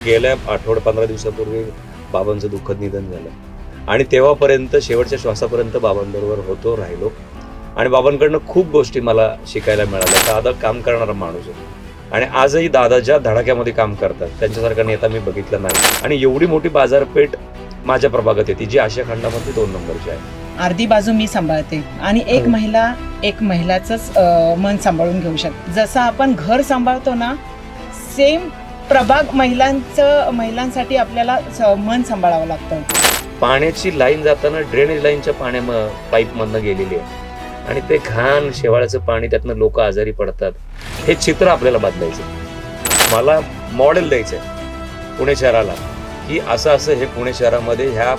गेल्या 15 दिवसापूर्वी बाबांचं दुःखद निधन झालं आणि तेव्हापर्यंत शेवटच्या श्वासापर्यंत बाबांबरोबर होतो, राहिलो आणि बाबांकडनं खूप गोष्टी मला शिकायला मिळाल्या. दादा काम करणारा माणूस आहे आणि आजही दादा ज्या धडाक्यामध्ये काम करतात त्यांच्यासारखा नेता मी बघितला नाही. आणि एवढी मोठी बाजारपेठ माझ्या प्रभागात येते जी आशिया खंडामध्ये 2 नंबरची आहे. अर्धी बाजू मी सांभाळते आणि एक महिलाचंच मन सांभाळून घेऊ शकते. जसं आपण घर सांभाळतो ना, सेम प्रभाग महिलांसाठी आपल्याला मन सांभाळावं लागतं. पाण्याची लाईन जाताना ड्रेनेज लाईनच्या पाईपमधनं गेलेली आहे आणि ते घाण शेवाळ्याचं पाणी, त्यातनं लोक आजारी पडतात. हे चित्र आपल्याला बदलायचं. मला मॉडेल द्यायचं आहे पुणे शहराला की असं हे पुणे शहरामध्ये ह्या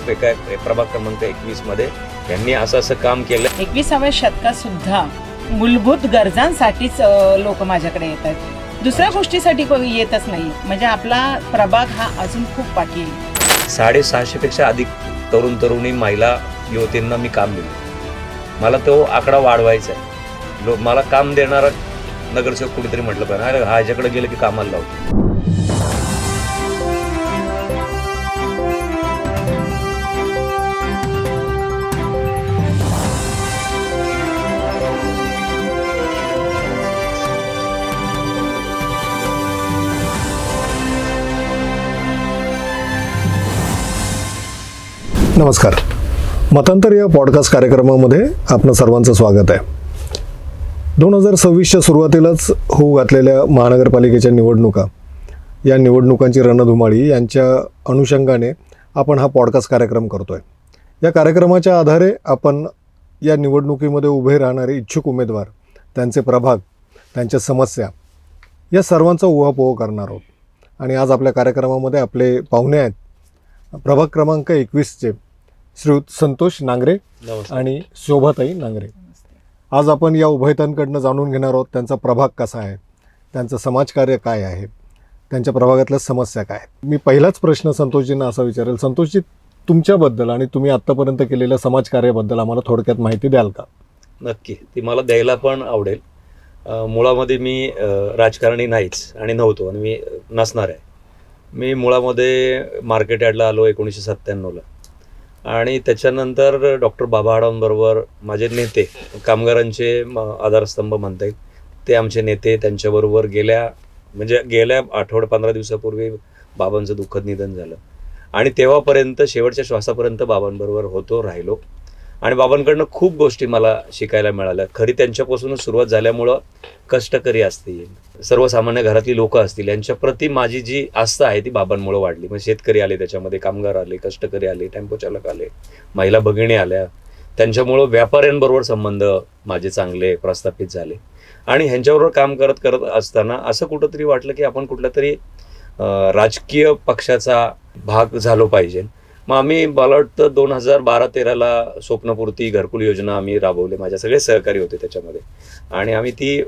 प्रभाग क्रमांक 21 मध्ये यांनी असं काम केलं. 21व्या शतकात सुद्धा मूलभूत गरजांसाठीच लोक माझ्याकडे येत आहेत. दुसऱ्या गोष्टीसाठी कोणी येतच नाही. म्हणजे आपला प्रभाग हा अजून खूप बाकी आहे. 650 पेक्षा अधिक तरुणी महिला युवतींना मी काम दिलं. मला तो आकडा वाढवायचा आहे. मला काम देणारा नगरसेवक कुठेतरी म्हटलं पाहिजे, अरे ह्याच्याकडे गेलं की कामाला लावतो. नमस्कार. मतांतर या पॉडकास्ट कार्यक्रमामध्ये आपलं सर्वांचं स्वागत आहे. 2026च्या सुरुवातीलाच होऊ घातलेल्या महानगरपालिकेच्या निवडणुका, या निवडणुकांची रणधुमाळी यांच्या अनुषंगाने आपण हा पॉडकास्ट कार्यक्रम करतो आहे. या कार्यक्रमाच्या आधारे आपण या निवडणुकीमध्ये उभे राहणारे इच्छुक उमेदवार, त्यांचे प्रभाग, त्यांच्या समस्या या सर्वांचा उहापोह करणार आहोत. आणि आज आपल्या कार्यक्रमामध्ये आपले पाहुणे आहेत प्रभाग क्रमांक 21चे श्रीयुत संतोष नांगरे आणि शोभाताई नांगरे. आज आपण या उभयतांकडनं जाणून घेणार आहोत त्यांचा प्रभाग कसा आहे, त्यांचं समाजकार्य काय आहे, त्यांच्या प्रभागातल्या समस्या काय आहेत. मी पहिलाच प्रश्न संतोषजींना असा विचारेल, संतोषजी, तुमच्याबद्दल आणि तुम्ही आत्तापर्यंत केलेल्या समाजकार्याबद्दल आम्हाला थोडक्यात माहिती द्याल का? नक्की, ती मला द्यायला पण आवडेल. मुळामध्ये मी राजकारणी नाहीच आणि नव्हतो आणि मी नसणार आहे. मी मुळामध्ये मार्केट यार्डला आलो 1997ला आणि त्याच्यानंतर डॉक्टर बाबा आढावांबरोबर माझे नेते, कामगारांचे आधारस्तंभ म्हणता येईल, ते आमचे नेते, त्यांच्याबरोबर गेल्या 15 दिवसापूर्वी बाबांचं दुःखद निधन झालं आणि तेव्हापर्यंत शेवटच्या श्वासापर्यंत बाबांबरोबर होतो, राहिलो आणि बाबांकडनं खूप गोष्टी मला शिकायला मिळाल्या. खरी त्यांच्यापासूनच सुरुवात झाल्यामुळं कष्टकरी असतील, सर्वसामान्य घरातली लोक असतील, यांच्याप्रती माझी जी आस्था आहे ती बाबांमुळे वाढली. मग शेतकरी आले, त्याच्यामध्ये कामगार आले, कष्टकरी आले, टेम्पो चालक आले, महिला भगिनी आल्या. त्यांच्यामुळं व्यापाऱ्यांबरोबर संबंध माझे चांगले प्रस्थापित झाले आणि ह्यांच्याबरोबर काम करत असताना असं कुठंतरी वाटलं की आपण कुठल्या तरी राजकीय पक्षाचा भाग झालो पाहिजे. मग आम्ही, मला वाटतं 2012-13ला स्वप्नपूर्ती घरकुल योजना आम्ही राबवली. माझ्या सगळे सहकारी होते त्याच्यामध्ये आणि आम्ही ती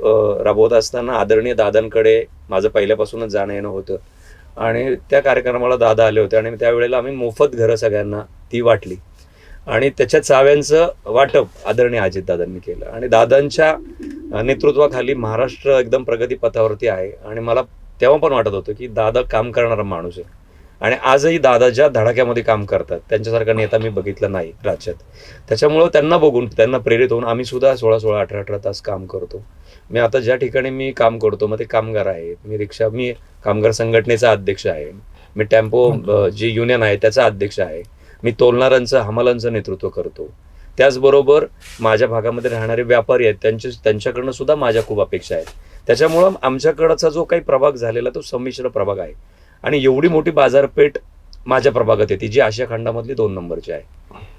राबवत असताना आदरणीय दादांकडे माझं पहिल्यापासूनच जाणं येणं होतं आणि त्या कार्यक्रमाला दादा आले होते आणि त्यावेळेला आम्ही मोफत घरं सगळ्यांना ती वाटली आणि त्याच्या चाव्यांचं वाटप आदरणीय अजितदादांनी केलं आणि दादांच्या नेतृत्वाखाली महाराष्ट्र एकदम प्रगतीपथावरती आहे. आणि मला तेव्हा पण वाटत होतं की दादा काम करणारा माणूस आहे आणि आजही दादा ज्या धडाक्यामध्ये काम करतात त्यांच्यासारखा नेता मी बघितला नाही राज्यात. त्याच्यामुळं त्यांना बघून, त्यांना प्रेरित होऊन आम्ही सुद्धा 16-16, 18-18 तास काम करतो. मी आता ज्या ठिकाणी मी काम करतो मग ते कामगार आहेत, मी कामगार संघटनेचा अध्यक्ष आहे, मी टेम्पो जी युनियन आहे त्याचा अध्यक्ष आहे, मी तोलणाऱ्यांचं, हमालांचं नेतृत्व करतो. त्याचबरोबर माझ्या भागामध्ये राहणारे व्यापारी आहेत, त्यांच्याकडनं सुद्धा माझ्या खूप अपेक्षा आहेत. त्याच्यामुळं आमच्याकडचा जो काही प्रभाग झालेला तो संमिश्र प्रभाग आहे आणि एवढी मोठी बाजारपेठ माझ्या प्रभागात येते जी आशिया खंडामधली 2 नंबरची आहे.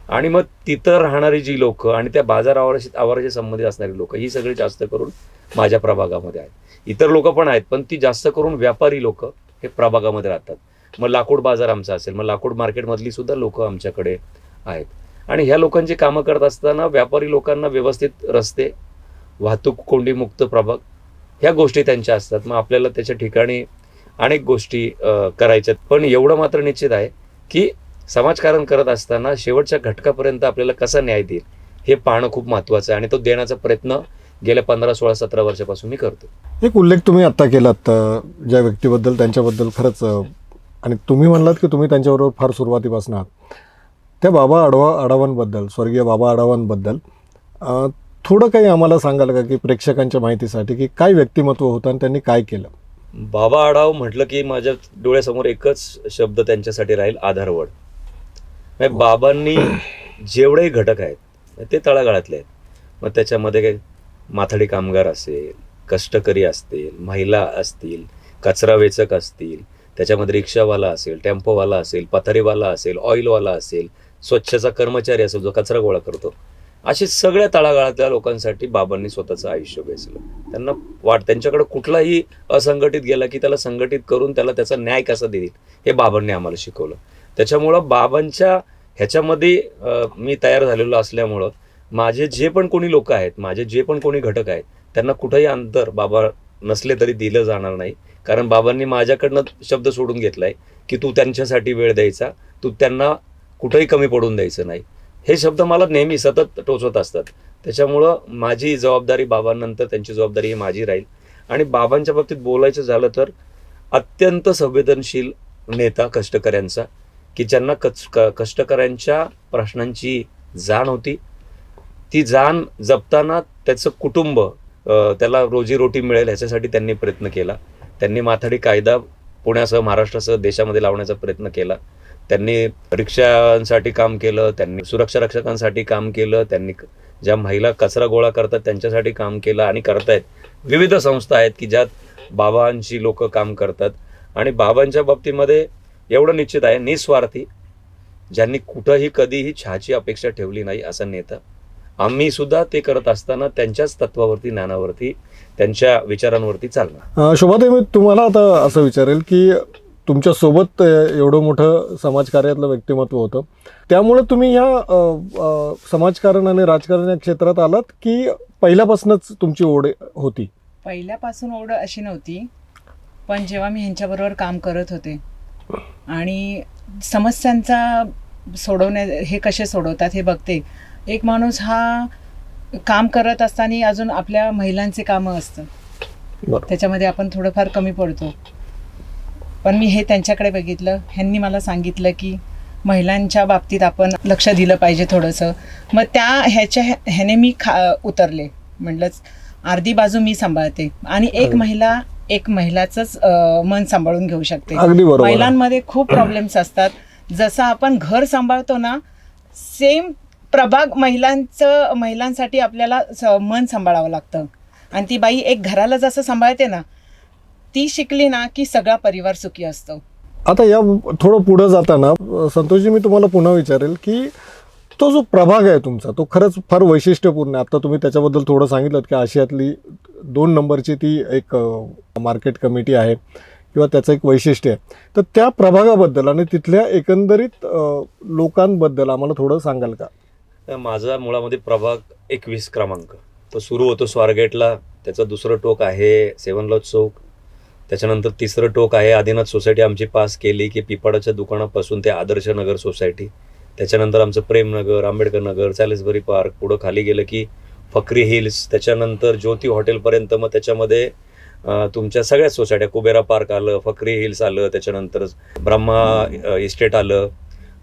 आणि मग तिथं राहणारी जी लोक आणि त्या बाजार आवाराशी संबंधित असणारी लोक ही सगळी जास्त करून माझ्या प्रभागामध्ये आहेत. इतर लोक पण आहेत पण ती जास्त करून व्यापारी लोक हे प्रभागामध्ये राहतात. मग लाकूड बाजार आमचा असेल, मग लाकूड मार्केटमधली सुद्धा लोक आमच्याकडे आहेत आणि ह्या लोकांची कामं करत असताना व्यापारी लोकांना व्यवस्थित रस्ते, वाहतूक कोंडी मुक्त प्रभाग ह्या गोष्टी त्यांच्या असतात. मग आपल्याला त्याच्या ठिकाणी अनेक गोष्टी करायच्यात. पण एवढं मात्र निश्चित आहे की समाजकारण करत असताना शेवटच्या घटकापर्यंत आपल्याला कसा न्याय देईल हे पाहणं खूप महत्त्वाचं आहे आणि तो देण्याचा प्रयत्न गेल्या 15, 16, 17 वर्षापासून मी करतो. एक उल्लेख तुम्ही आत्ता केलात ज्या व्यक्तीबद्दल, त्यांच्याबद्दल खरंच आणि तुम्ही म्हणलात की तुम्ही त्यांच्याबरोबर फार सुरुवातीपासून आहात. त्या बाबा आढावांबद्दल, स्वर्गीय बाबा आढावांबद्दल थोडं काही आम्हाला सांगाल का, की प्रेक्षकांच्या माहितीसाठी, की काय व्यक्तिमत्व होतं आणि त्यांनी काय केलं? बाबा आढाव म्हटलं की माझ्या डोळ्यासमोर एकच शब्द त्यांच्यासाठी राहील, आधारवड. म्हणजे बाबांनी जेवढेही घटक आहेत ते तळागाळातले आहेत. मग त्याच्यामध्ये काही माथाडी कामगार असेल, कष्टकरी असतील, महिला असतील, कचरा वेचक असतील, त्याच्यामध्ये रिक्षावाला असेल, टेम्पोवाला असेल, पथारीवाला असेल, ऑइलवाला असेल, स्वच्छचा कर्मचारी असेल जो कचरा गोळा करतो, अशी सगळ्या तळागाळातल्या लोकांसाठी बाबांनी स्वतःचं आयुष्य वेचलं. त्यांना त्यांच्याकडे कुठलाही असंघटित गेला की त्याला संघटित करून त्याला त्याचा न्याय कसा देईल हे बाबांनी आम्हाला शिकवलं. त्याच्यामुळं बाबांच्या ह्याच्यामध्ये मी तयार झालेलो असल्यामुळं माझे जे पण कोणी लोक आहेत, माझे जे पण कोणी घटक आहेत, त्यांना कुठंही अंतर बाबा नसले तरी दिलं जाणार नाही. कारण बाबांनी माझ्याकडनं शब्द सोडून घेतलाय की तू त्यांच्यासाठी वेळ द्यायचा, तू त्यांना कुठंही कमी पडून द्यायचं नाही. हे शब्द मला नेहमी सतत टोचत असतात. त्याच्यामुळं माझी जबाबदारी बाबांनंतर त्यांची जबाबदारी ही माझी राहील. आणि बाबांच्या बाबतीत बोलायचं झालं तर अत्यंत संवेदनशील नेता कष्टकऱ्यांचा, की ज्यांना कष्टकऱ्यांच्या प्रश्नांची जाण होती. ती जाण जपताना त्याचं कुटुंब त्याला रोजीरोटी मिळेल ह्याच्यासाठी त्यांनी प्रयत्न केला. त्यांनी माथाडी कायदा पुण्यासह महाराष्ट्रासह देशामध्ये लावण्याचा प्रयत्न केला. त्यांनी रिक्षांसाठी काम केलं, त्यांनी सुरक्षा रक्षकांसाठी काम केलं, त्यांनी ज्या महिला कचरा गोळा करतात त्यांच्यासाठी काम केलं आणि करतायत. विविध संस्था आहेत की ज्यात बाबांची लोक काम करतात. आणि बाबांच्या बाबतीमध्ये एवढं निश्चित आहे, निस्वार्थी, ज्यांनी कुठंही कधीही चहाची अपेक्षा ठेवली नाही असा नेता. आम्ही सुद्धा ते करत असताना त्यांच्याच तत्वावरती, ज्ञानावरती, त्यांच्या विचारांवरती चालणार. शोभाताई, मी तुम्हाला आता असं विचारेल की तुमच्यासोबत एवढं मोठं समाजकार्यातलं व्यक्तिमत्व होतं, त्यामुळे तुम्ही या समाजकारण आणि राजकारण या क्षेत्रात आलात की पहिल्यापासूनच तुमची ओढ होती? पहिल्यापासून ओढ अशी नव्हती, पण जेव्हा मी ह्यांच्याबरोबर काम करत होते आणि समस्यांचा हे कसे सोडवतात हे बघते. एक माणूस हा काम करत असताना अजून आपल्या महिलांचे कामं असतं, त्याच्यामध्ये आपण थोडंफार कमी पडतो. पण मी हे त्यांच्याकडे बघितलं, ह्यांनी मला सांगितलं की महिलांच्या बाबतीत आपण लक्ष दिलं पाहिजे थोडंसं. मग ह्याने मी उतरले. म्हटलंच अर्धी बाजू मी सांभाळते आणि एक महिलाचंच मन सांभाळून घेऊ शकते. महिलांमध्ये खूप प्रॉब्लेम्स असतात. जसं आपण घर सांभाळतो ना, सेम प्रभाग महिलांसाठी आपल्याला मन सांभाळावं लागतं. आणि ती बाई एक घराला जसं सांभाळते ना, ती शिकली ना की सगळा परिवार सुखी असतो. आता या थोडं पुढं जाताना संतोषजी, मी तुम्हाला पुन्हा विचारेल की तो जो प्रभाग आहे तुमचा, तो खरंच फार वैशिष्ट्यपूर्ण आहे. आता तुम्ही त्याच्याबद्दल थोडं सांगितलं की आशियातली 2 नंबरची ती एक मार्केट कमिटी आहे किंवा त्याचं एक वैशिष्ट्य आहे. तर त्या प्रभागाबद्दल आणि तिथल्या एकंदरीत लोकांबद्दल आम्हाला थोडं सांगाल का? माझा मुळामध्ये प्रभाग 21 क्रमांक, तो सुरू होतो स्वारगेटला. त्याचं दुसरं टोक आहे 7 लॉज चौक. त्याच्यानंतर तिसरं टोक आहे आदिनाथ सोसायटी आमची पास केली की पिपाडाच्या दुकानापासून ते आदर्श नगर सोसायटी. त्याच्यानंतर आमचं प्रेमनगर, आंबेडकर नगर, सॅलिसबरी पार्क, पुढं खाली गेलं की फकरी हिल्स, त्याच्यानंतर ज्योती हॉटेलपर्यंत. मग त्याच्यामध्ये तुमच्या सगळ्याच सोसायट्या, कुबेरा पार्क आलं, फकरी हिल्स आलं, त्याच्यानंतर ब्रह्मा इस्टेट आलं,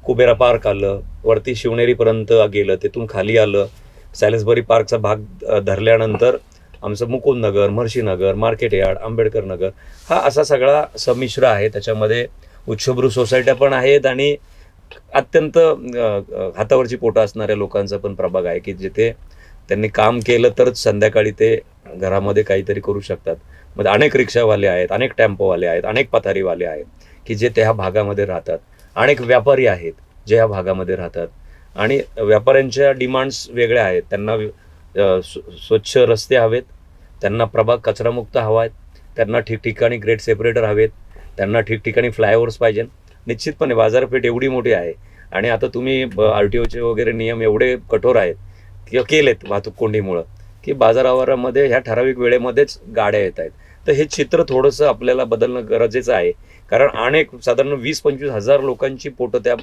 कुबेरा पार्क आलं, वरती शिवनेरीपर्यंत गेलं, तिथून खाली आलं. सॅलिसबरी पार्कचा भाग धरल्यानंतर आमचं मुकुंद नगर, महर्षीनगर, मार्केट यार्ड, आंबेडकर नगर, हा असा सगळा संमिश्र आहे. त्याच्यामध्ये उच्चभ्रू सोसायट्या पण आहेत आणि अत्यंत हातावरची पोटं असणाऱ्या लोकांचा पण प्रभाग आहे की जिथे त्यांनी काम केलं तरच संध्याकाळी ते घरामध्ये काहीतरी करू शकतात. म्हणजे अनेक रिक्षावाले आहेत, अनेक टेम्पोवाले आहेत, अनेक पथारीवाले आहेत की जे त्या भागामध्ये राहतात. अनेक व्यापारी आहेत जे ह्या भागामध्ये राहतात आणि व्यापाऱ्यांच्या डिमांड्स वेगळ्या आहेत. त्यांना स्वच्छ रस्ते हवेत, त्यांना प्रभाग कचरामुक्त हवा आहेत, त्यांना ठिकठिकाणी ग्रेड सेपरेटर हवेत, त्यांना ठिकठिकाणी फ्लायओव्हर्स पाहिजे. निश्चितपणे बाजारपेठ एवढी मोठी आहे आणि आता तुम्ही RTOचे वगैरे नियम एवढे कठोर आहेत किंवा केलेत वाहतूक कोंडीमुळं की बाजारावरामध्ये ह्या ठराविक वेळेमध्येच गाड्या येत आहेत. तर हे चित्र थोडंसं आपल्याला बदलणं गरजेचं आहे. कारण साधारण 20-25 हजार लोकांची पोटं त्या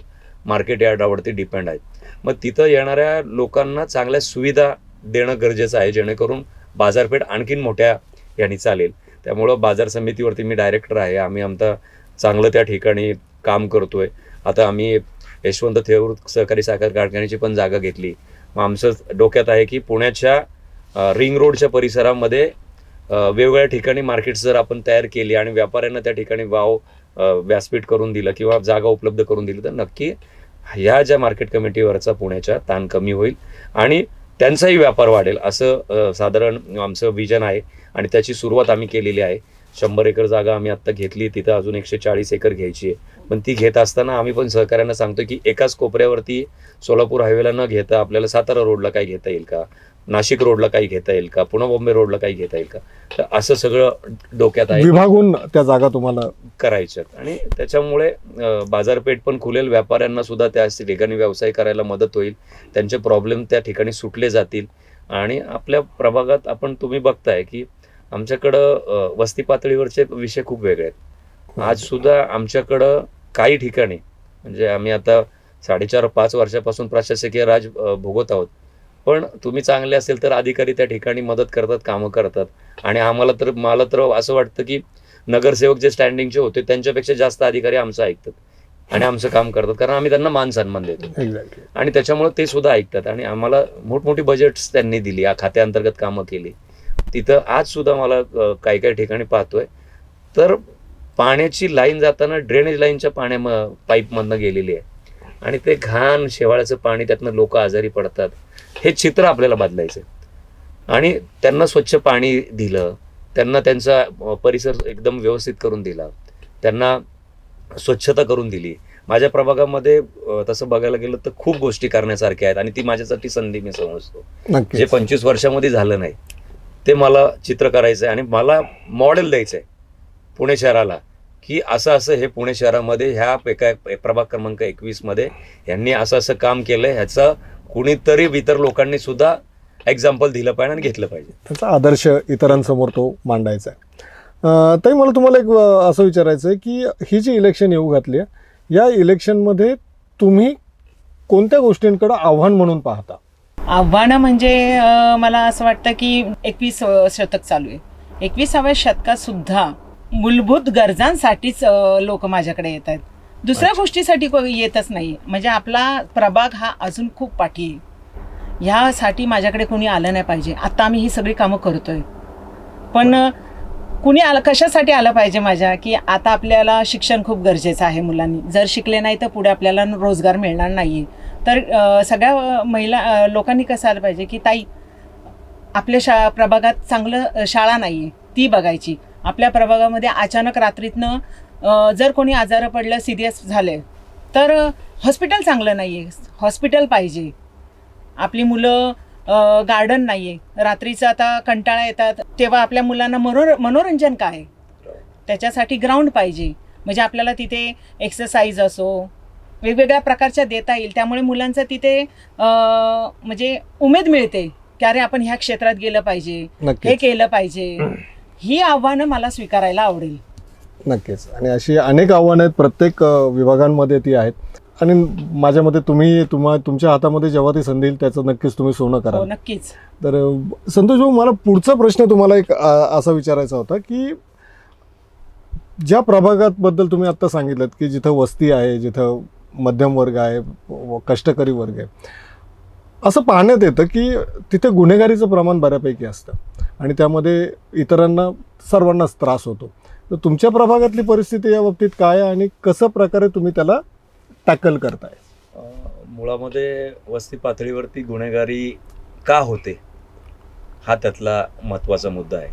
मार्केट यार्डावरती डिपेंड आहेत. मग तिथं येणाऱ्या लोकांना चांगल्या सुविधा देणं गरजेचं आहे जेणेकरून बाजारपेठ आणखीन मोठ्या याने चालेल. त्यामुळं बाजार समितीवरती मी डायरेक्टर आहे. आम्ही आमचा चांगलं त्या ठिकाणी काम करतोय. आता आम्ही यशवंत थेऊर सहकारी साखर कारखान्याची पण जागा घेतली. मग आमचं डोक्यात आहे की पुण्याच्या रिंग रोडच्या परिसरामध्ये वेगवेगळ्या ठिकाणी मार्केट्स जर आपण तयार केली आणि व्यापाऱ्यांना त्या ठिकाणी व्यासपीठ करून दिलं किंवा जागा उपलब्ध करून दिली तर नक्की ह्या ज्या मार्केट कमिटीवरचा पुण्याच्या ताण कमी होईल आणि त्यांचाही व्यापार वाढेल असं साधारण आमचं विजन आहे. आणि त्याची सुरुवात आम्ही केलेली आहे. 100 एकर जागा आम्ही आत्ता घेतली, तिथं अजून 140 एकर घ्यायची आहे. पण ती घेत असताना आम्ही पण सहकाऱ्यांना सांगतो की एकाच कोपऱ्यावरती सोलापूर हायवेला न घेता आपल्याला सातारा रोडला काही घेता येईल का, नाशिक रोडला काही घेता येईल का, पुणे बॉम्बे रोडला काही घेता येईल का, तर असं सगळं डोक्यात आहे. विभागून त्या जागा तुम्हाला करायच्यात आणि त्याच्यामुळे बाजारपेठ पण खुलेल, व्यापाऱ्यांना सुद्धा त्या ठिकाणी व्यवसाय करायला मदत होईल, त्यांचे प्रॉब्लेम त्या ठिकाणी सुटले जातील. आणि आपल्या प्रभागात तुम्ही बघताय की आमच्याकडं वस्ती पातळीवरचे विषय खूप वेगळे आहेत. आज सुद्धा आमच्याकडं काही ठिकाणी म्हणजे आम्ही आता 4.5-5 वर्षापासून प्रशासकीय राज भोगत आहोत, पण तुम्ही चांगले असेल तर अधिकारी त्या ठिकाणी मदत करतात, कामं करतात. आणि मला तर असं वाटतं की नगरसेवक जे स्टँडिंगचे होते त्यांच्यापेक्षा जास्त अधिकारी आमचं ऐकतात आणि आमचं काम करतात, कारण आम्ही त्यांना मान सन्मान देतो. एक्झॅक्टली. आणि त्याच्यामुळे ते सुद्धा ऐकतात आणि आम्हाला मोठमोठी बजेट्स त्यांनी दिली, या खात्याअंतर्गत कामं केली. तिथं आज सुद्धा मला काही काही ठिकाणी पाहतोय तर पाण्याची लाईन जाताना ड्रेनेज लाईनच्या पाईपमधनं गेलेली आहे आणि ते घाण शेवाळ्याचं पाणी, त्यातनं लोक आजारी पडतात. हे चित्र आपल्याला बदलायचं आणि त्यांना स्वच्छ पाणी दिलं, त्यांना त्यांचा परिसर एकदम व्यवस्थित करून दिला, त्यांना स्वच्छता करून दिली. माझ्या प्रभागामध्ये तसं बघायला गेलं तर खूप गोष्टी करण्यासारख्या आहेत आणि ती माझ्यासाठी संधी मी समजतो. नक्की. जे 25 वर्षामध्ये झालं नाही ते मला चित्र करायचं आहे आणि मला मॉडेल द्यायचं आहे पुणे शहराला की असं असं हे पुणे शहरामध्ये ह्या प्रभाग क्रमांक 21 मध्ये यांनी असं असं काम केलंय, ह्याचं कुणीतरी इतर लोकांनी सुद्धा एक्झाम्पल दिलं पाहिजे आणि घेतलं पाहिजे. त्याचा आदर्श इतरांसमोर तो मांडायचा आहे. ताई, मला तुम्हाला एक असं विचारायचं आहे की ही जी इलेक्शन येऊ घातली आहे, या इलेक्शनमध्ये तुम्ही कोणत्या गोष्टींकडे आव्हान म्हणून पाहता? आव्हानं म्हणजे मला असं वाटतं की 21 शतक चालू आहे. 21व्या शतकात सुद्धा मूलभूत गरजांसाठीच लोक माझ्याकडे येत आहेत, दुसऱ्या गोष्टीसाठी येतच नाही. म्हणजे आपला प्रभाग हा अजून खूप पाठी आहे. ह्यासाठी माझ्याकडे कोणी आलं नाही पाहिजे. आता आम्ही ही सगळी कामं करतोय, पण कुणी आलं कशासाठी आलं पाहिजे माझ्या, की आता आपल्याला शिक्षण खूप गरजेचं आहे. मुलांनी जर शिकले नाही तर पुढे आपल्याला रोजगार मिळणार नाही. तर सगळ्या महिला लोकांनी कसं आलं पाहिजे की ताई आपल्या प्रभागात चांगलं शाळा नाही आहे ती बघायची. आपल्या प्रभागामध्ये अचानक रात्रीतनं जर कोणी आजार पडलं, सिरियस झाले तर हॉस्पिटल चांगलं नाही आहे, हॉस्पिटल पाहिजे. आपली मुलं गार्डन नाही आहे, रात्रीचं आता कंटाळा येतात तेव्हा आपल्या मुलांना मनोरंजन काय, त्याच्यासाठी ग्राउंड पाहिजे. म्हणजे आपल्याला तिथे एक्सरसाइज असो वेगवेगळ्या प्रकारच्या देता येईल, त्यामुळे मुलांचं तिथे म्हणजे उमेद मिळते की अरे आपण ह्या क्षेत्रात गेलं पाहिजे, हे केलं पाहिजे. ही आव्हानं मला स्वीकारायला आवडेल. नक्कीच. आणि अशी अनेक आव्हानं आहेत, प्रत्येक विभागांमध्ये ती आहेत. आणि माझ्या मते तुमच्या हातामध्ये जेव्हा ती संधी येईल त्याचं नक्कीच तुम्ही सोनं करा. नक्कीच. तर संतोष भाऊ, मला पुढचा प्रश्न तुम्हाला एक असा विचारायचा होता की ज्या प्रभागाबद्दल तुम्ही आत्ता सांगितलं की जिथं वस्ती आहे, जिथं मध्यम वर्ग आहे, कष्टकरी वर्ग आहे, असं पाहण्यात येतं की तिथे गुन्हेगारीचं प्रमाण बऱ्यापैकी असतं आणि त्यामध्ये इतरांना सर्वांनाच त्रास होतो. तर तुमच्या प्रभागातली परिस्थिती या बाबतीत काय आहे आणि कसं प्रकारे तुम्ही त्याला टॅकल करताय? मुळामध्ये वस्ती पातळीवरती गुन्हेगारी का होते हा त्यातला महत्त्वाचा मुद्दा आहे.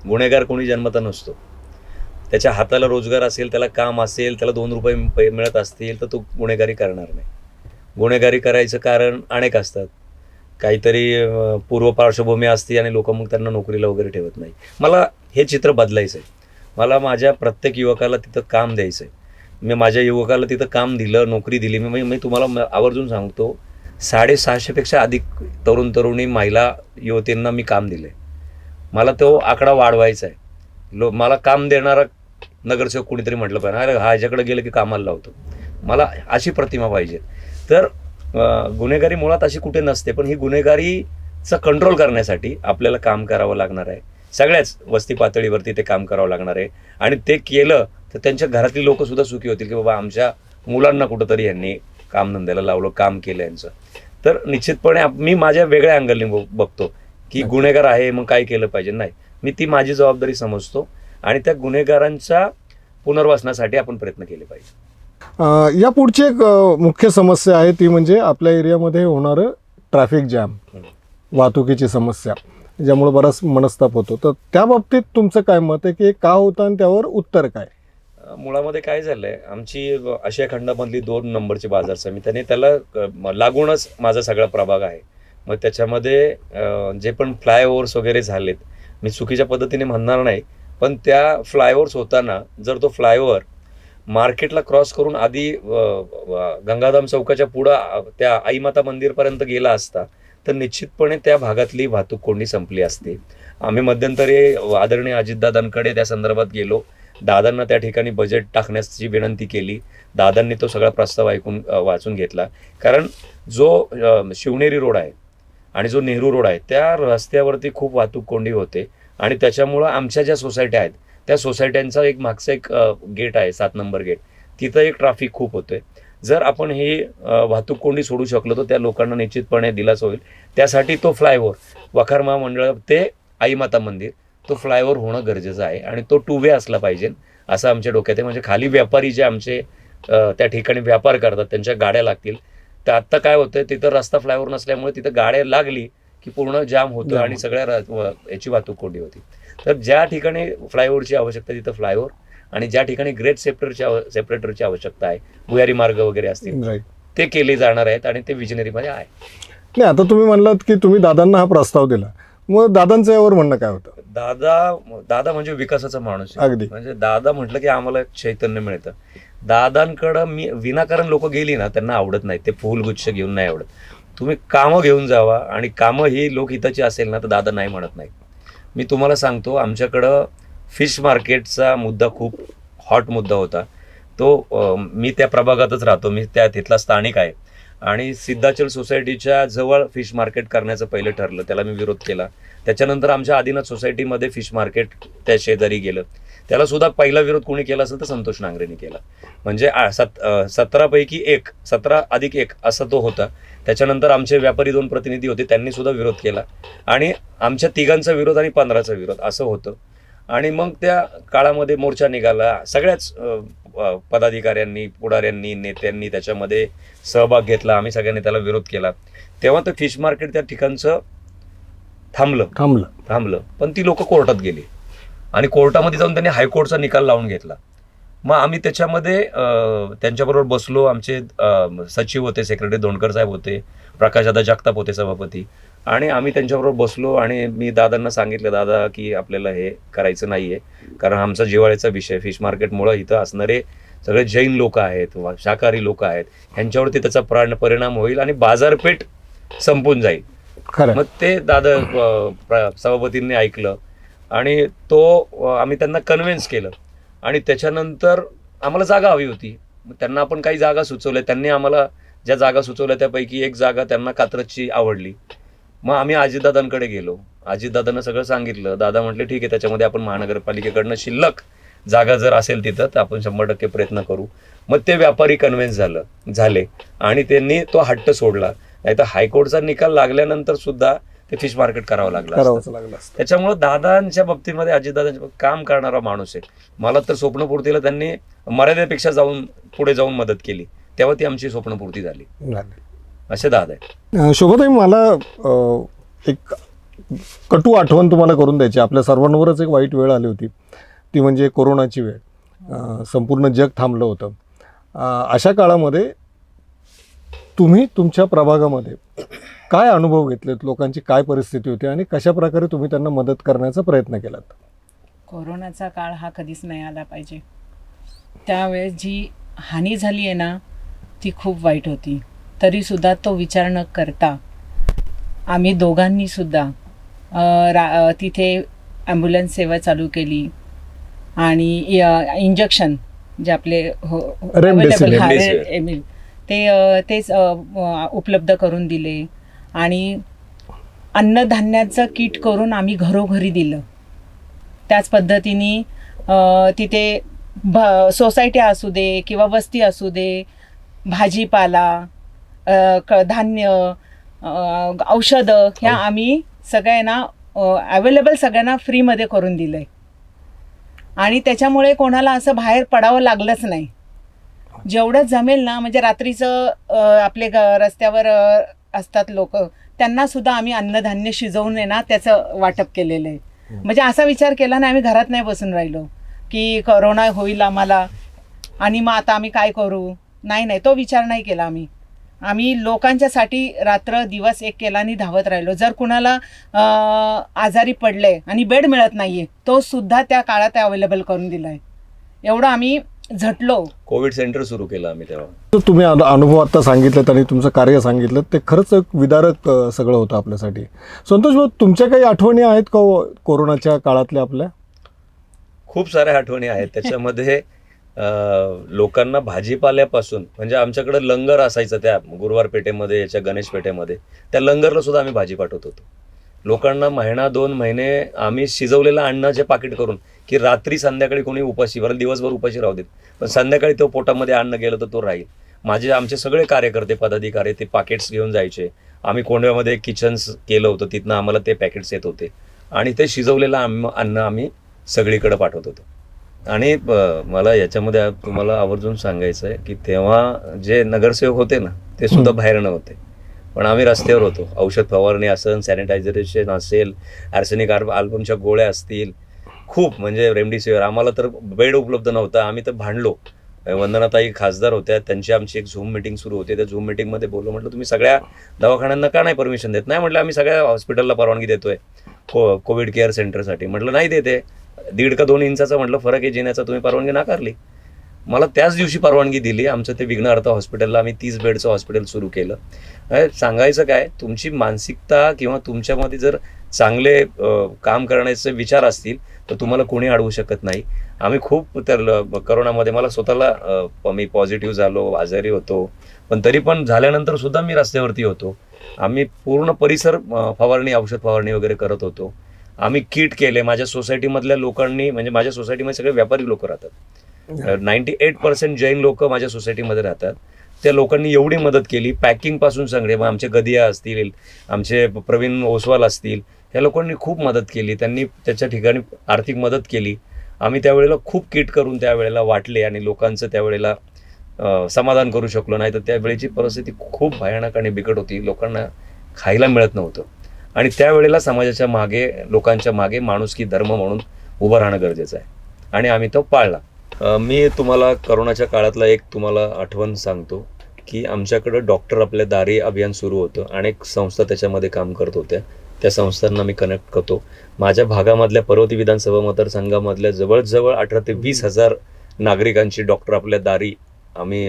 गुन्हेगार कोणी जन्मता नसतो. त्याच्या हाताला रोजगार असेल, त्याला काम असेल, त्याला 2 रुपये मिळत असतील तर तो गुन्हेगारी करणार नाही. गुन्हेगारी करायचं कारण अनेक असतात. काहीतरी पूर्व पार्श्वभूमी असते आणि लोक मग त्यांना नोकरीला वगैरे ठेवत नाही. मला हे चित्र बदलायचं आहे. मला माझ्या प्रत्येक युवकाला तिथं काम द्यायचं आहे. मी माझ्या युवकाला तिथं काम दिलं, नोकरी दिली. मी तुम्हाला आवर्जून सांगतो 650पेक्षा अधिक तरुणी महिला युवतींना मी काम दिले. मला तो आकडा वाढवायचा आहे. मला काम देणारा नगरसेवक कुणीतरी म्हटलं पाहिजे, अरे ह्याच्याकडे गेलं की कामाला लावतो. मला अशी प्रतिमा पाहिजे. तर गुन्हेगारी मुळात अशी कुठे नसते, पण ही गुन्हेगारीचं कंट्रोल करण्यासाठी आपल्याला काम करावं लागणार आहे. सगळ्याच वस्ती पातळीवरती ते काम करावं लागणार आहे आणि ते केलं तर त्यांच्या घरातली लोक सुद्धा सुखी होतील की बाबा आमच्या मुलांना कुठंतरी यांनी कामधंद्याला लावलं, काम केलं यांचं. तर निश्चितपणे मी माझ्या वेगळ्या अँगलने बघतो की गुन्हेगार आहे मग काय केलं पाहिजे. नाही, मी ती माझी जबाबदारी समजतो आणि त्या गुन्हेगारांच्या पुनर्वसनासाठी आपण प्रयत्न केले पाहिजे. या पुढची एक मुख्य समस्या आहे ती म्हणजे आपल्या एरियामध्ये होणारं ट्रॅफिक जॅम, वाहतुकीची समस्या, ज्यामुळे बराच मनस्ताप होतो. तर त्या बाबतीत तुमचं काय मत आहे की का होतं आणि त्यावर उत्तर काय? मुळामध्ये काय झालंय, आमची आशिया खंडामधली 2 नंबरची बाजार समिती आणि त्याला लागूनच माझा सगळा प्रभाग आहे. मग त्याच्यामध्ये जे पण फ्लायओव्हर्स वगैरे झालेत, मी चुकीच्या पद्धतीने म्हणणार नाही, पण त्या फ्लायओव्हर्स होताना जर तो फ्लायओव्हर मार्केटला क्रॉस करून आधी गंगाधाम चौकाच्या पुढं त्या आईमाता मंदिरपर्यंत गेला असता तर निश्चितपणे त्या भागातली वाहतूक कोंडी संपली असते. आम्ही मध्यंतरी आदरणीय अजितदादांकडे त्या संदर्भात गेलो, दादांना त्या ठिकाणी बजेट टाकण्याची विनंती केली. दादांनी तो सगळा प्रस्ताव वाचून घेतला. कारण जो शिवनेरी रोड आहे आणि जो नेहरू रोड आहे त्या रस्त्यावरती खूप वाहतूक कोंडी होते आणि त्याच्यामुळं आमच्या ज्या सोसायट्या आहेत त्या सोसायट्यांचा एक मागचा एक गेट आहे 7 नंबर गेट, तिथं एक ट्रॅफिक खूप होतोय. जर आपण ही वाहतूक कोंडी सोडू शकलो तर त्या लोकांना निश्चितपणे दिलासा होईल. त्यासाठी तो फ्लायओव्हर वखार महामंडळ ते आईमाता मंदिर तो फ्लायओव्हर होणं गरजेचं आहे आणि तो 2 वे असला पाहिजे असं आमच्या डोक्यात आहे. म्हणजे खाली व्यापारी जे आमचे त्या ठिकाणी व्यापार करतात त्यांच्या गाड्या लागतील. तर आत्ता काय होतंय, तिथं रस्ता फ्लायओव्हर नसल्यामुळे तिथं गाड्या लागली की पूर्ण जाम होतं आणि सगळ्या याची वाहतूक कोंडी होती. तर ज्या ठिकाणी फ्लायओव्हरची आवश्यकता तिथं फ्लायओव्हर आणि ज्या ठिकाणी ग्रेट सेपरेटरची आवश्यकता आहे, भुयारी मार्ग वगैरे असतील ते केले जाणार आहेत आणि ते विजनरीमध्ये आहे. नाही, आता तुम्ही म्हणलात की तुम्ही दादांना हा प्रस्ताव दिला, मग दादांचं यावर म्हणणं काय होतं? दादा म्हणजे विकासाचा माणूस आहे. अगदी. म्हणजे दादा म्हटलं की आम्हाला चैतन्य मिळतं. दादांकडं मी विनाकारण लोक गेली ना त्यांना आवडत नाही, ते फुलगुच्छ घेऊन नाही आवडत. तुम्ही कामं घेऊन जावा आणि कामं ही लोकहिताची असेल ना तर दादा नाही म्हणत नाही. मी तुम्हाला सांगतो, आमच्याकडं फिश मार्केटचा मुद्दा खूप हॉट मुद्दा होता. तो मी त्या प्रभागातच राहतो, मी तिथला स्थानिक आहे आणि सिद्धाचल सोसायटीच्या जवळ फिश मार्केट करण्याचं पहिलं ठरलं, त्याला मी विरोध केला. त्याच्यानंतर आमच्या आदिनाथ सोसायटीमध्ये फिश मार्केट त्या शेजारी गेलं, त्याला सुद्धा पहिला विरोध कोणी केला असेल तर संतोष नांगरेंनी केला. म्हणजे 17पैकी 1, 17+1 असा तो होता. त्याच्यानंतर आमचे व्यापारी 2 प्रतिनिधी होते, त्यांनी सुद्धा विरोध केला आणि आमच्या 3घांचा विरोध आणि 15चा विरोध असं होतं. आणि मग त्या काळामध्ये मोर्चा निघाला, सगळ्याच पदाधिकाऱ्यांनी, पुढाऱ्यांनी, नेत्यांनी त्याच्यामध्ये सहभाग घेतला. आम्ही सगळ्यांनी त्याला विरोध केला. तेव्हा तर फिश मार्केट त्या ठिकाणचं थांबलं. पण ती लोक कोर्टात गेली आणि कोर्टामध्ये जाऊन त्यांनी हायकोर्टचा निकाल लावून घेतला. मग आम्ही त्याच्यामध्ये त्यांच्याबरोबर बसलो. आमचे सचिव होते, सेक्रेटरी धोंडकर साहेब होते, प्रकाशदादा जगताप होते सभापती, आणि आम्ही त्यांच्याबरोबर बसलो आणि मी दादांना सांगितलं, दादा की आपल्याला हे करायचं नाही आहे, कारण आमचा जिव्हाळ्याचा विषय फिश मार्केटमुळं इथं असणारे सगळे जैन लोक आहेत, शाकाहारी लोक आहेत, ह्यांच्यावरती त्याचा परिणाम होईल आणि बाजारपेठ संपून जाईल. मग ते दादा सभापतींनी ऐकलं आणि आम्ही त्यांना कन्व्हिन्स केलं आणि त्याच्यानंतर आम्हाला जागा हवी होती. मग त्यांना आपण काही जागा सुचवल्या, त्यांनी आम्हाला ज्या जागा सुचवल्या त्यापैकी एक जागा त्यांना कात्रजची आवडली. मग आम्ही अजितदादांकडे गेलो, अजितदादांना सगळं सांगितलं. दादा म्हटले ठीक आहे, त्याच्यामध्ये आपण महानगरपालिकेकडनं शिल्लक जागा जर असेल तिथं तर आपण 100% प्रयत्न करू. मग ते व्यापारी कन्व्हिन्स झाले आणि त्यांनी तो हट्ट सोडला. नाही तर हायकोर्टचा निकाल लागल्यानंतर सुद्धा ते फिश मार्केट करावं लागलं. त्याच्यामुळे दादांच्या बाबतीमध्ये, अजितदादांच्या काम करणारा माणूस आहे. मला तर स्वप्नपूर्तीला त्यांनी मर्यादेपेक्षा पुढे जाऊन मदत केली, तेव्हा ती आमची स्वप्नपूर्ती झाली. असे दादा आहे. शोभाताई, मला एक कटू आठवण तुम्हाला करून द्यायची. आपल्या सर्वांवरच एक वाईट वेळ आली होती, ती म्हणजे कोरोनाची वेळ. संपूर्ण जग थांबलं होतं. अशा काळामध्ये तुम्ही तुमच्या प्रभागामध्ये काय अनुभव घेतलेत, लोकांची काय परिस्थिती होती आणि कशा प्रकारे तुम्ही त्यांना मदत करण्याचा प्रयत्न केलात? कोरोनाचा काळ हा कधीच नाही आला पाहिजे. त्यावेळेस जी हानी झाली आहे ना ती खूप वाईट होती. तरीसुद्धा तो विचार न करता आम्ही दोघांनीसुद्धा तिथे ॲम्ब्युलन्स सेवा चालू केली आणि इंजेक्शन जे आपले अवेलेबल तेच उपलब्ध करून दिले आणि अन्नधान्याचं किट करून आम्ही घरोघरी दिलं. त्याच पद्धतीने तिथे सोसायटी असू दे किंवा वस्ती असू दे, भाजीपाला, धान्य, औषधं ह्या आम्ही सगळ्यांना अवेलेबल सगळ्यांना फ्रीमध्ये करून दिलं आहे. आणि त्याच्यामुळे कोणाला असं बाहेर पडावं लागलंच नाही. जेवढं जमेल ना, म्हणजे रात्रीचं आपले रस्त्यावर असतात लोक, त्यांना सुद्धा आम्ही अन्नधान्य शिजवून आहे ना त्याचं वाटप केलेलं आहे. म्हणजे असा विचार केला नाही आम्ही घरात नाही बसून राहिलो की कोरोना होईल आम्हाला आणि मग आता आम्ही काय करू. नाही, तो विचार नाही केला आम्ही लोकांच्यासाठी रात्र दिवस एक केला आणि धावत राहिलो. जर कुणाला आजारी पडले आणि बेड मिळत नाहीये, तो सुद्धा त्या काळात अवेलेबल करून दिलाय. एवढं आम्ही झटलो. कोविड सेंटर सुरू केलं आम्ही तेव्हा. तर तुम्ही अनुभव आत्ता सांगितलेत आणि तुमचं कार्य सांगितलं, ते खरंच एक विदारक सगळं होतं आपल्यासाठी. संतोष भाऊ, तुमच्या काही आठवणी आहेत का कोरोनाच्या काळातल्या आपल्या? खूप साऱ्या आठवणी आहेत. त्याच्यामध्ये लोकांना भाजीपाल्यापासून, म्हणजे आमच्याकडे लंगर असायचं त्या गुरुवार पेठेमध्ये, याच्या गणेश पेठेमध्ये, त्या लंगरला सुद्धा आम्ही भाजी पाठवत होतो. लोकांना महिना 2 महिने आम्ही शिजवलेलं अन्नाचे पाकिट करून, की रात्री संध्याकाळी कोणी उपाशी, बरं दिवसभर उपाशी राहू देत, पण संध्याकाळी तो पोटामध्ये अन्न गेलं तर तो राहील. आमचे सगळे कार्यकर्ते पदाधिकारी ते पाकिट्स घेऊन जायचे. आम्ही कोंडव्यामध्ये किचन्स केलं होतं, तिथनं आम्हाला ते पॅकेट्स येत होते आणि ते शिजवलेलं अन्न आम्ही सगळीकडे पाठवत होतो. आणि मला याच्यामध्ये तुम्हाला आवर्जून सांगायचं आहे की तेव्हा जे नगरसेवक होते ना, ते सुद्धा बाहेर नव्हते, पण आम्ही रस्त्यावर होतो. औषध फवारणी असेल, सॅनिटायझरेशन असेल, आर्सेनिक अल्बमच्या गोळ्या असतील, खूप म्हणजे रेमडेसिवीर. आम्हाला तर बेड उपलब्ध नव्हता, आम्ही तर भांडलो. वंदनाताई खासदार होत्या, त्यांची आमची एक झूम मिटिंग सुरू होती. त्या झूम मिटिंगमध्ये बोललो, म्हटलं तुम्ही सगळ्या दवाखान्यांना का नाही परमिशन देत? नाही म्हटलं आम्ही सगळ्या हॉस्पिटलला परवानगी देतोय कोविड केअर सेंटरसाठी. म्हटलं नाही देते, 1.5 का 2 इंचाचा म्हटलं फरक आहे जिण्याचा, तुम्ही परवानगी नाकारली. मला त्याच दिवशी परवानगी दिली. आमचं ते विघ्नहर्ता हॉस्पिटलला आम्ही 30 बेडचं हॉस्पिटल सुरू केलं. सांगायचं काय, तुमची मानसिकता किंवा तुमच्यामध्ये जर चांगले काम करण्याचे विचार असतील तर तुम्हाला कोणी अडवू शकत नाही. आम्ही खूप तर करोनामध्ये मला स्वतःला मी पॉझिटिव्ह झालो, आजारी होतो, पण तरी पण झाल्यानंतर सुद्धा मी रस्त्यावरती होतो. आम्ही पूर्ण परिसर फवारणी, औषध फवारणी वगैरे करत होतो. आम्ही किट केले. माझ्या सोसायटीमधल्या लोकांनी, म्हणजे माझ्या सोसायटीमध्ये सगळे व्यापारी लोक राहतात, 98% जैन लोक माझ्या सोसायटीमध्ये राहतात. त्या लोकांनी एवढी मदत केली, पॅकिंगपासून सगळे. मग आमचे गदिया असतील, आमचे प्रवीण ओसवाल असतील, ह्या लोकांनी खूप मदत केली. त्यांनी त्याच्या ठिकाणी आर्थिक मदत केली. आम्ही त्यावेळेला खूप किट करून त्यावेळेला वाटले आणि लोकांचं त्यावेळेला समाधान करू शकलो. नाही तर त्यावेळेची परिस्थिती खूप भयानक आणि बिकट होती. लोकांना खायला मिळत नव्हतं आणि त्यावेळेला समाजाच्या मागे, लोकांच्या मागे माणुसकी धर्म म्हणून उभं राहणं गरजेचं आहे आणि आम्ही तो पाळला. मी तुम्हाला करोनाच्या काळातला एक तुम्हाला आठवण सांगतो की आमच्याकडं डॉक्टर आपल्या दारी अभियान सुरू होतं. अनेक संस्था त्याच्यामध्ये काम करत होत्या. त्या संस्थांना मी कनेक्ट करतो. माझ्या भागामधल्या पर्वती विधानसभा मतदारसंघामधल्या जवळजवळ 18 ते 20 हजार नागरिकांची डॉक्टर आपल्या दारी आम्ही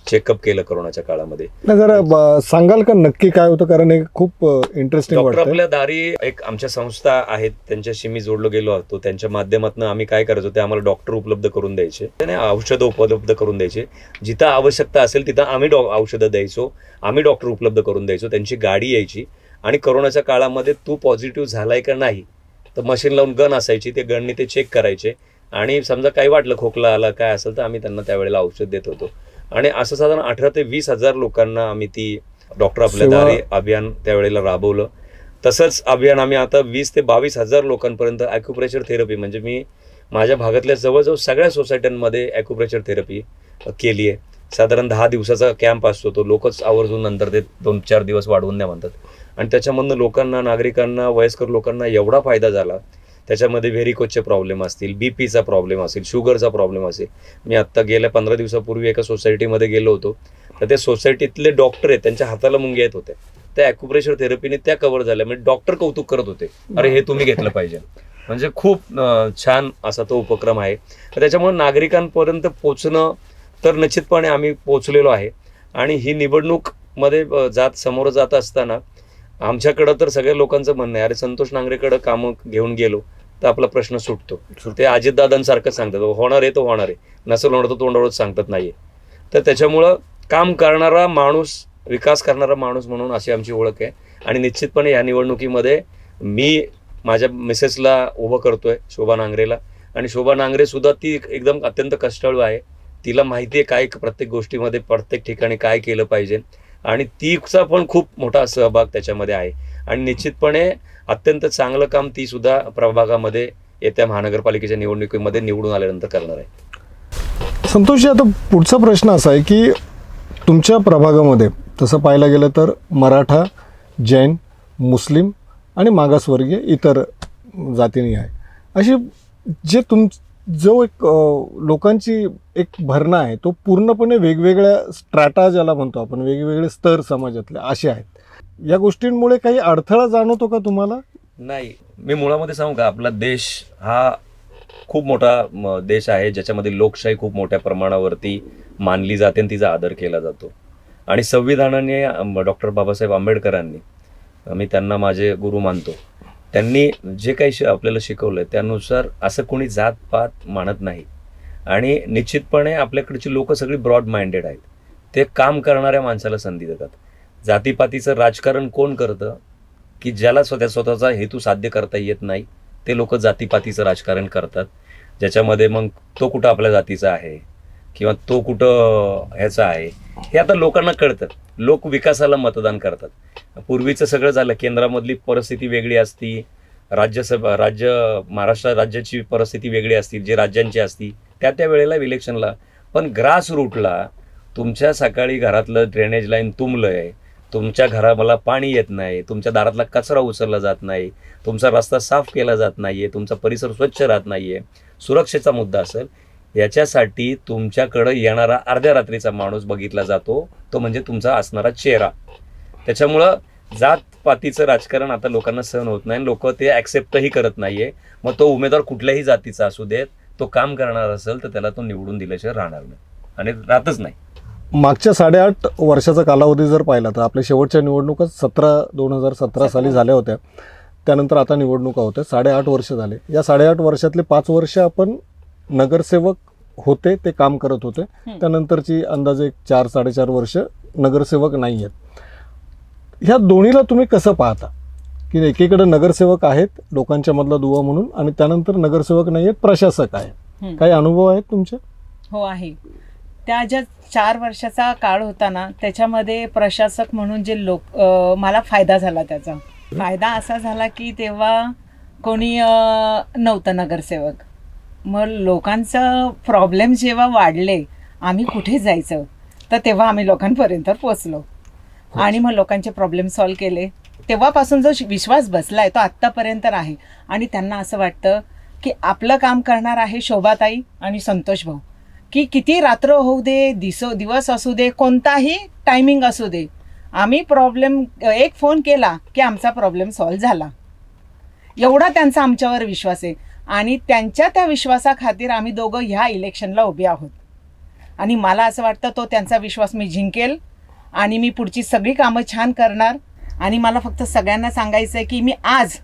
चेकअप केलं करोनाच्या काळामध्ये. जरा सांगाल का नक्की काय होतं, कारण हे खूप इंटरेस्टिंग डॉक्टर वाटतं. आपल्या दारी एक आमच्या संस्था आहेत, त्यांच्याशी मी जोडलो गेलो होतो. त्यांच्या माध्यमातून आम्ही काय करायचो, ते आम्हाला डॉक्टर उपलब्ध करून द्यायचे, त्याने औषधं उपलब्ध करून द्यायचे. जिथं आवश्यकता असेल तिथं आम्ही औषधं द्यायचो, आम्ही डॉक्टर उपलब्ध करून द्यायचो. त्यांची गाडी यायची आणि करोनाच्या काळामध्ये तू पॉझिटिव्ह झालाय का नाही तर मशीन लावून गन असायची, ते गननी ते चेक करायचे आणि समजा काही वाटलं, खोकला आला काय असेल तर आम्ही त्यांना त्यावेळेला औषध देत होतो. आणि असं साधारण 18 ते 20 हजार लोकांना आम्ही ती डॉक्टर आपल्या दारी अभियान त्यावेळेला राबवलं. तसंच अभियान आम्ही आता 20 ते 22 हजार लोकांपर्यंत ॲक्युप्रेशर थेरपी, म्हणजे मी माझ्या भागातल्या जवळजवळ सगळ्या सोसायट्यांमध्ये ॲक्युप्रेशर थेरपी केली आहे. साधारण 10 दिवसाचा कॅम्प असतो, तो लोकच आवर्जून नंतर ते 2-4 दिवस वाढवून द्या म्हणतात आणि त्याच्यामधनं लोकांना, नागरिकांना, वयस्कर लोकांना एवढा फायदा झाला. त्याच्यामध्ये व्हेरिकोजचे प्रॉब्लेम असतील, बीपीचा प्रॉब्लेम असेल, शुगरचा प्रॉब्लेम असेल. मी आत्ता गेल्या 15 दिवसापूर्वी एका सोसायटीमध्ये गेलो होतो, तर त्या सोसायटीतले डॉक्टर आहेत, त्यांच्या हाताला मुंग्या येत होत्या. त्या ॲक्युप्रेशर थेरपीने त्या कव्हर झाल्या. म्हणजे डॉक्टर कौतुक करत होते, अरे हे तुम्ही घेतलं पाहिजे. म्हणजे खूप छान असा तो उपक्रम आहे. त्याच्यामुळे नागरिकांपर्यंत पोचणं तर निश्चितपणे आम्ही पोचलेलो आहे. आणि ही निवडणूकमध्ये समोर जात असताना आमच्याकडं तर सगळ्या लोकांचं म्हणणं आहे, अरे संतोष नांगरेकडं कामं घेऊन गेलो तर आपला प्रश्न सुटतो. ते अजितदादांसारखं सांगतात, होणार आहे तो होणार आहे, नसेल होणार तो तोंडावरच सांगतात नाहीये. तर त्याच्यामुळं काम करणारा माणूस, विकास करणारा माणूस म्हणून अशी आमची ओळख आहे. आणि निश्चितपणे या निवडणुकीमध्ये मी माझ्या मिसेसला उभं करतोय, शोभा नांगरेला, आणि शोभा नांगरे सुद्धा ती एकदम अत्यंत कष्टाळू आहे. तिला माहिती आहे काय प्रत्येक गोष्टीमध्ये प्रत्येक ठिकाणी काय केलं पाहिजे आणि तिचा पण खूप मोठा सहभाग त्याच्यामध्ये आहे आणि निश्चितपणे अत्यंत चांगलं काम ती सुद्धा प्रभागामध्ये येत्या महानगरपालिकेच्या निवडणुकीमध्ये निवडून आल्यानंतर करणार आहे. संतोषजी, आता पुढचा प्रश्न असा आहे की तुमच्या प्रभागामध्ये तसं पाहायला गेलं तर मराठा, जैन, मुस्लिम आणि मागासवर्गीय इतर जातींनी आहे. अशी जे जो एक लोकांची एक भरणा आहे तो पूर्णपणे वेगवेगळ्या स्ट्रॅटा ज्याला म्हणतो आपण, वेगवेगळे स्तर समाजातले असे आहेत. या गोष्टींमुळे काही अडथळा जाणवतो का तुम्हाला? नाही, मी मुळामध्ये सांगू का, आपला देश हा खूप मोठा देश आहे ज्याच्यामध्ये लोकशाही खूप मोठ्या प्रमाणावरती मानली जाते आणि तिचा आदर केला जातो. आणि संविधानाने डॉक्टर बाबासाहेब आंबेडकरांनी, मी त्यांना माझे गुरु मानतो, त्यांनी जे काही आपल्याला शिकवलं त्यानुसार असं कोणी जातपात मानत नाही. आणि निश्चितपणे आपल्याकडची लोक सगळी ब्रॉड माइंडेड आहेत. ते काम करणाऱ्या माणसाला संधी देतात. जातीपातीचं राजकारण कोण करतं की ज्याला स्वतःचा हेतू साध्य करता येत नाही ते लोक जातीपातीचं राजकारण करतात, ज्याच्यामध्ये मग तो कुठं आपल्या जातीचा आहे किंवा तो कुठं ह्याचा आहे हे आता लोकांना कळतं. लोक विकासाला मतदान करतात. पूर्वीचं सगळं झालं, केंद्रामधली परिस्थिती वेगळी असती, महाराष्ट्र राज्याची परिस्थिती वेगळी असती, जे राज्यांची असती त्या वेळेला इलेक्शनला. पण ग्रास रूटला तुमच्या सकाळी घरातलं ड्रेनेज लाईन तुंबलंय, तुमच्या घराला पाणी येत नाही, तुमच्या दारातला कचरा उचलला जात नाही, तुमचा रस्ता साफ केला जात नाहीये, तुमचा परिसर स्वच्छ राहत नाहीये, सुरक्षेचा मुद्दा असेल, याच्यासाठी तुमच्याकडं येणारा अर्ध्या रात्रीचा माणूस बघितला जातो, तो म्हणजे तुमचा असणारा चेहरा. त्याच्यामुळं जातपातीचं राजकारण आता लोकांना सहन होत नाही, लोक ते ॲक्सेप्टही करत नाहीये. मग तो उमेदवार कुठल्याही जातीचा असू देत, तो काम करणार असेल तर त्याला तो निवडून दिल्याशिवाय राहणार नाही आणि राहतच नाही. मागच्या 8.5 वर्षाचा कालावधी जर पाहिला तर आपल्या शेवटच्या निवडणुका 2017 साली झाल्या होत्या. त्यानंतर आता निवडणुका होत्या. 8.5 वर्ष झाले. या 8.5 वर्षातले 5 वर्ष आपण नगरसेवक होते, ते काम करत होते. त्यानंतरची अंदाजे 4-4.5 वर्ष नगरसेवक नाही आहेत. ह्या दोन्हीला तुम्ही कसं पाहता की एकीकडे नगरसेवक आहेत लोकांच्या मधला दुवा म्हणून आणि त्यानंतर नगरसेवक नाही आहेत, प्रशासक आहे. काही अनुभव आहेत तुमचे? हो आहे. त्या ज्या 4 वर्षाचा काळ होता ना, त्याच्यामध्ये प्रशासक म्हणून जे लोक मला फायदा झाला. त्याचा फायदा असा झाला की तेव्हा कोणी नव्हतं नगरसेवक. मग लोकांचं प्रॉब्लेम जेव्हा वाढले, आम्ही कुठे जायचं, तर तेव्हा आम्ही लोकांपर्यंत पोचलो आणि मग लोकांचे प्रॉब्लेम सॉल्व्ह केले. तेव्हापासून जो विश्वास बसलाय तो आत्तापर्यंत आहे. आणि त्यांना असं वाटतं की आपलं काम करणार आहे शोभाताई आणि संतोष भाऊ, की किती रात्र होऊ दे, दिवस असू दे, कोणताही टायमिंग असू दे, आम्ही प्रॉब्लेम एक फोन केला की आमचा प्रॉब्लेम सॉल्व्ह झाला. एवढा त्यांचा आमच्यावर विश्वास आहे आणि त्यांच्या त्या विश्वासाखातीर आम्ही दोघं ह्या इलेक्शनला उभे आहोत. आणि मला असं वाटतं तो त्यांचा विश्वास मी जिंकेल आणि मी पुढची सगळी कामं छान करणार. आणि मला फक्त सगळ्यांना सांगायचं आहे की मी आज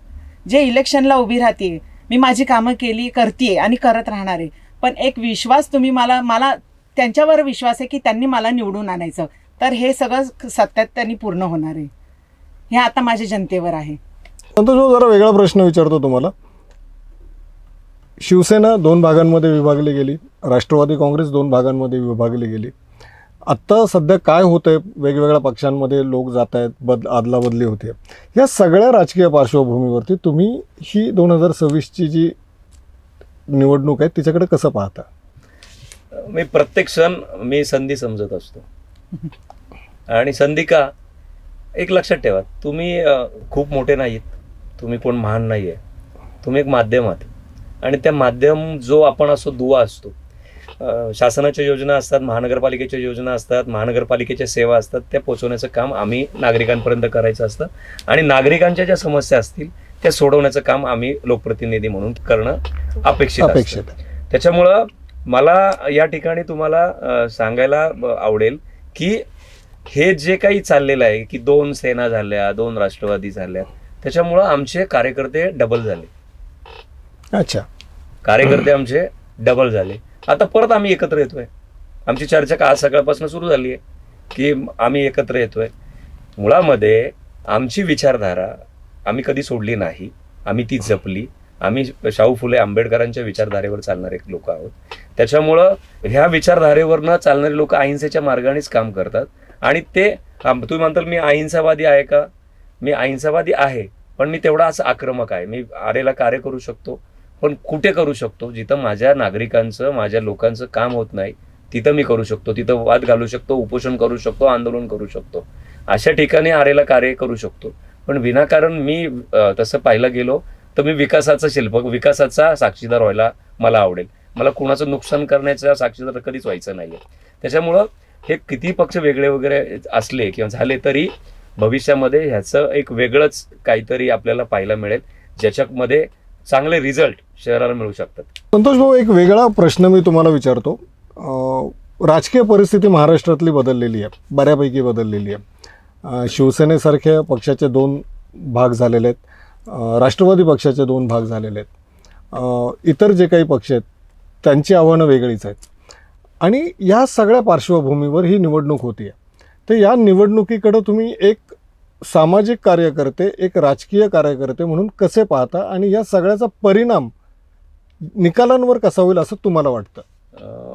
जे इलेक्शनला उभी राहते, मी माझी कामं करते आणि करत राहणार आहे. पण एक विश्वास तुम्ही मला त्यांच्यावर विश्वास आहे की त्यांनी मला निवडून आणायचं, तर हे सगळं सातत्याने पूर्ण होणार आहे. हे आता माझ्या जनतेवर आहे. संतोष, जरा वेगळा प्रश्न विचारतो तुम्हाला. शिवसेना 2 भागांमध्ये विभागली गेली, राष्ट्रवादी काँग्रेस 2 भागांमध्ये विभागली गेली. आत्ता सध्या काय होतंय, वेगवेगळ्या पक्षांमध्ये लोक जात आहेत, आदलाबदली होते. या सगळ्या राजकीय पार्श्वभूमीवरती तुम्ही ही 2026ची जी निवडणूक आहे तिच्याकडे कसं पाहता? मी प्रत्येक क्षण मी संधी समजत असतो. आणि संधी का, एक लक्षात ठेवा, तुम्ही खूप मोठे नाहीत, तुम्ही कोण महान नाही आहे, तुम्ही एक माध्यम आहात. आणि त्या माध्यम जो आपण असो, दुवा असतो. शासनाच्या योजना असतात, महानगरपालिकेच्या योजना असतात, महानगरपालिकेच्या सेवा असतात, त्या पोचवण्याचं काम आम्ही नागरिकांपर्यंत करायचं असतं. आणि नागरिकांच्या ज्या समस्या असतील त्या सोडवण्याचं काम आम्ही लोकप्रतिनिधी म्हणून करणं अपेक्षित आहे. त्याच्यामुळं मला या ठिकाणी तुम्हाला सांगायला आवडेल की हे जे काही चाललेलं आहे की 2 सेना झाल्या, 2 राष्ट्रवादी झाल्या, त्याच्यामुळं आमचे कार्यकर्ते डबल झाले. अच्छा, कार्यकर्ते आमचे डबल झाले. आता परत आम्ही एकत्र येतोय. आमची चर्चा आज सकाळपासून सुरू झाली आहे की आम्ही एकत्र येतोय. मुळामध्ये आमची विचारधारा आम्ही कधी सोडली नाही, आम्ही ती जपली आम्ही शाहू फुले आंबेडकरांच्या विचारधारेवर चालणारे लोक आहोत. त्याच्यामुळं ह्या विचारधारेवरनं चालणारे लोक अहिंसेच्या मार्गानेच काम करतात. आणि ते तुम्ही म्हणताल मी अहिंसावादी आहे का? मी अहिंसावादी आहे, पण मी तेवढा असं आक्रमक आहे. मी आरेला कार्य करू शकतो, पण कुठे करू शकतो? जिथं माझ्या नागरिकांचं, माझ्या लोकांचं काम होत नाही तिथं मी करू शकतो, तिथं वाद घालू शकतो, उपोषण करू शकतो, आंदोलन करू शकतो. अशा ठिकाणी आरेला कार्य करू शकतो. पण विनाकारण मी तसं पाहायला गेलो तर मी विकासाचा साक्षीदार व्हायला मला आवडेल. मला कुणाचं नुकसान करण्याचा साक्षीदार कधीच व्हायचं नाही आहे. त्याच्यामुळं हे किती पक्ष वेगळे वगैरे असले किंवा झाले तरी भविष्यामध्ये ह्याचं एक वेगळंच काहीतरी आपल्याला पाहायला मिळेल, ज्याच्यामध्ये चांगले रिझल्ट शहराला मिळू शकतात. संतोष भाऊ, एक वेगळा प्रश्न मी तुम्हाला विचारतो. राजकीय परिस्थिती महाराष्ट्रातली बदललेली आहे, बऱ्यापैकी बदललेली आहे. शिवसेनेसारख्या पक्षाचे 2 भाग झालेले आहेत, राष्ट्रवादी पक्षाचे 2 भाग झालेले आहेत, इतर जे काही पक्ष आहेत त्यांची आव्हानं वेगळीच आहेत. आणि या सगळ्या पार्श्वभूमीवर ही निवडणूक होती आहे. तर या निवडणुकीकडं तुम्ही एक सामाजिक कार्यकर्ते, एक राजकीय कार्यकर्ते म्हणून कसे पाहता आणि या सगळ्याचा परिणाम निकालांवर कसा होईल असं तुम्हाला वाटतं?